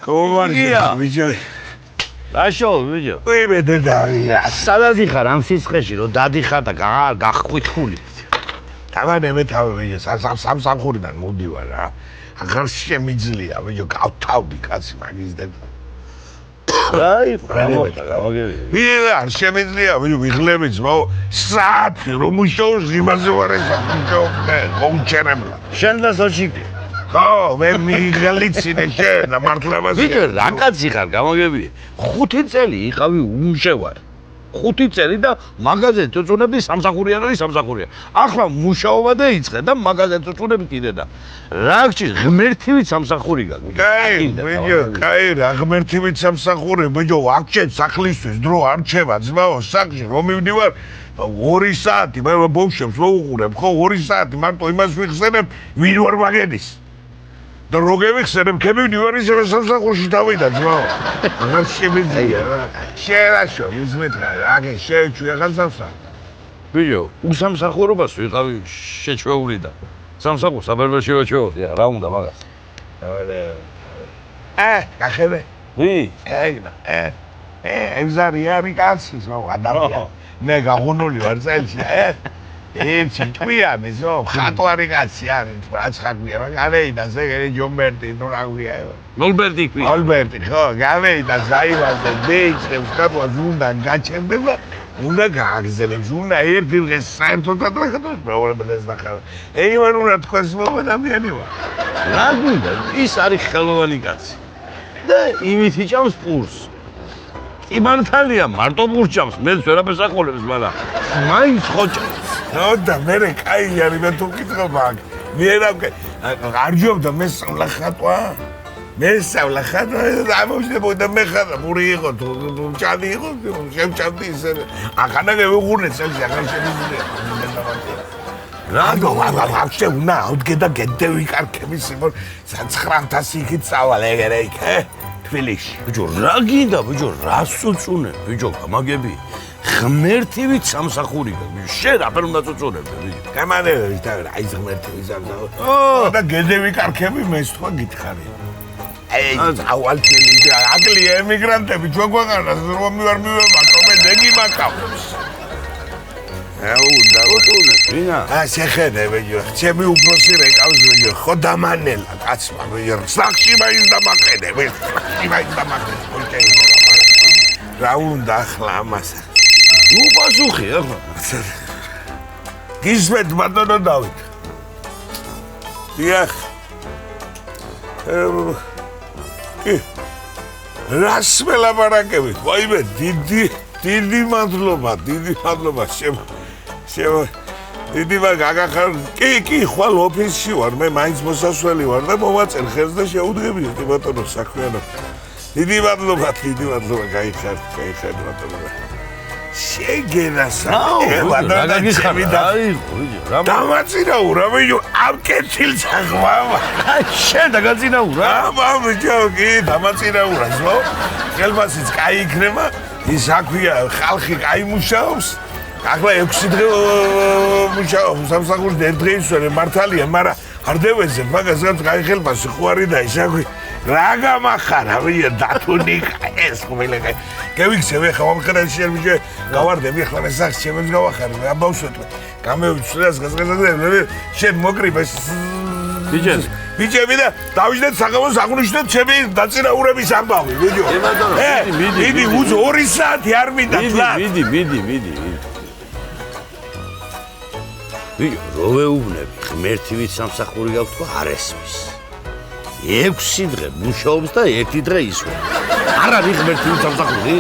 Kovariya. Lasho, video. Uime dedavia. Სადაც იხარ ამ სისხლში რომ დადიხარ და გახვითქული. Tavane meთავე video სამსამხურიდან მოვდივარ რა. აღარ შემიძლია video გავთავდი კაცი მაგის და აი, გამოგები. ვიღა არ შემიძლია video ვიღლები ძმაო საათი რომ მუშაობს იმაზე ვარ ეს გონჩერებლა. შენ და სოჩიკი. ხო, მე მიღლიცინე შენ მართლებას. ვიდეო რა კაცი ხარ, გამოგები. 5 წელი იყავი უმშევარ. 5 წელი და მაღაზიაზე წუწუნები სამსახურიან არის სამსახურია. ახლა მუშაობა და იწყე და მაღაზიაზე წუწუნები კიდე და რა გჭი ღმერთივით სამსახური გაგვი. კაი, ვიდეო, კაი, რა ღმერთივით სამსახური, ვიდეო, აქჩენ სახლისთვის დრო არ რჩება, ძმაო, სახლში რომ მივდივარ 2 საათი, მე ბავშვებს მოუყურებ, ხო 2 საათი მარტო იმას ვიხსენებ, ვინ ვარ მაგედის. და როგები ხსენებ, ქემივდივარ ის სამსახურში დავიდა, ძმაო. აღარ შემიძლია რა. შეერაშო, მიზმეთ რა, აგე შეეჩვი ახალ სამსახურს. ვიდეო, უსამსახურობას ვიყავი შეჩვეული და სამსახურს აბერბერში ვაჩვეოდი, რა უნდა მაგას. გახედე. ვი? ეგნა, ემზარიანი კაცი, ზო, ადამიანი. მე გაღუნული ვარ წელში, ერთი ჭკვიანი, ზო, ხატვარი კაცი არის, რაც ხაგვია, გავეიდა ზეგერი ჯომბერტი, ნუ რა გვია. ნოლბერტი ქვია. ნოლბერტი, ხო, გავეიდა ზაივაზე, დეიჭრებს კატვა ზუნდან გაჩერდება, უნდა გააგზელებს, უნდა ერთი დღეს საერთოდად რახატოს პრობლემებს ნახავ. ეიმან უნდა თქვენს მომადამიანი ვარ. რა გინდა? ის არის ხელოვანი კაცი. და იმით იჭამს პურს. იმართალია მარტო პურს ჭამს, მეც ვერაფერს აყოლებს, მაგრამ მაინც ხოჭებს. ნო და მე კაი არის მე თუ კითხო მაგ. მიერა არ ჯობდა მე სწავლა ხატვა. მე სწავლა ხატვა და ამოშნებოდა მე ხატვა პური იყო თუ ჭადი იყო შემჭამდი ისე. ახანა გეუღურნე წელს ახლა შემიძლია. რა ვაფშე უნდა აუდგე და გედე ვიკარქები სიმონ 9000 იქით წავალ ეგერე იქ თბილისში. ბიჭო, რა გინდა, ბიჭო, რას უწუნე, ბიჭო, გამაგები. ღმერთივით სამსახური გაგვი. შენ რაფერ უნდა წუწუნებდე, ბიჭო. გამანერების და აი ღმერთივით სამსახური. და გედე ვიკარქები მე თქვა გითხარი. აი, ავალ თელი და აგლი ემიგრანტები ჩვენ ქვეყანას რომ მივარ მარტო მე დეგი მაკავს. და უწუნე, ვინა? შეხედე, ბიჭო, ჩემი უფროსი რეკავს, ბიჭო, ხო დამანელა კაცმა, ბიჭო, სახში მაინც დამაყენე, სახში მაინც დამაყენე, ოკეი. რა უნდა ახლა ამას? ნუ პასუხი ახლა. გისმენთ ბატონო დავით. დიახ. რას მელაპარაკებით? ვაიმე, დიდი მადლობა, დიდი მაგახარ. კი, ხვალ ოფისში ვარ, მე მაინც მოსასვლელი ვარ და მოვაწერ ხელს და შეუდგებიდი ბატონო საქმიანო. დიდი მადლობა, გაიხარ ბატონო. შეგენასა. დამაწინაურა, ბიჭო, ამ კეთილს ახმავა. შენ დაგაწინაურა? ბიჭო, კი, დამაწინაურა, ზო. ხელფასიც კაი იქნება, ის აქვია, ხალხი კაი მუშაობს. ახლა 6 დღე მუშაობს, სამსახურში ერთ დღე ისვენე მართალია, მაგრამ არ დევეზე, მაგას რაც კაი ხელფასი ხო არის და ის აქვია. რა გამახარა, ვია დათუნი ეს ხმელე. გევიქცევ ხა მომხრენში შენ გავარდები ახლა მე სახს ჩემს გავახარ, ამბავშვეთ. გამევიცვლას გასაგებია, შენ მოკრიბე ბიჭები და დავიждეთ საღამოს აღნიშნეთ ჩემი დაწინაურების ამბავი, ვიდეო. მიდი, 2 საათი არ მინდა თლა. მიდი. ვიდეო, როვეუბნები, ღმერთივით სამსახური გაქვს თქვა არ ესმის. 6 დღე მუშაობს და 1 დღე ისვენ. არ არის ღმერთივით სამსახური?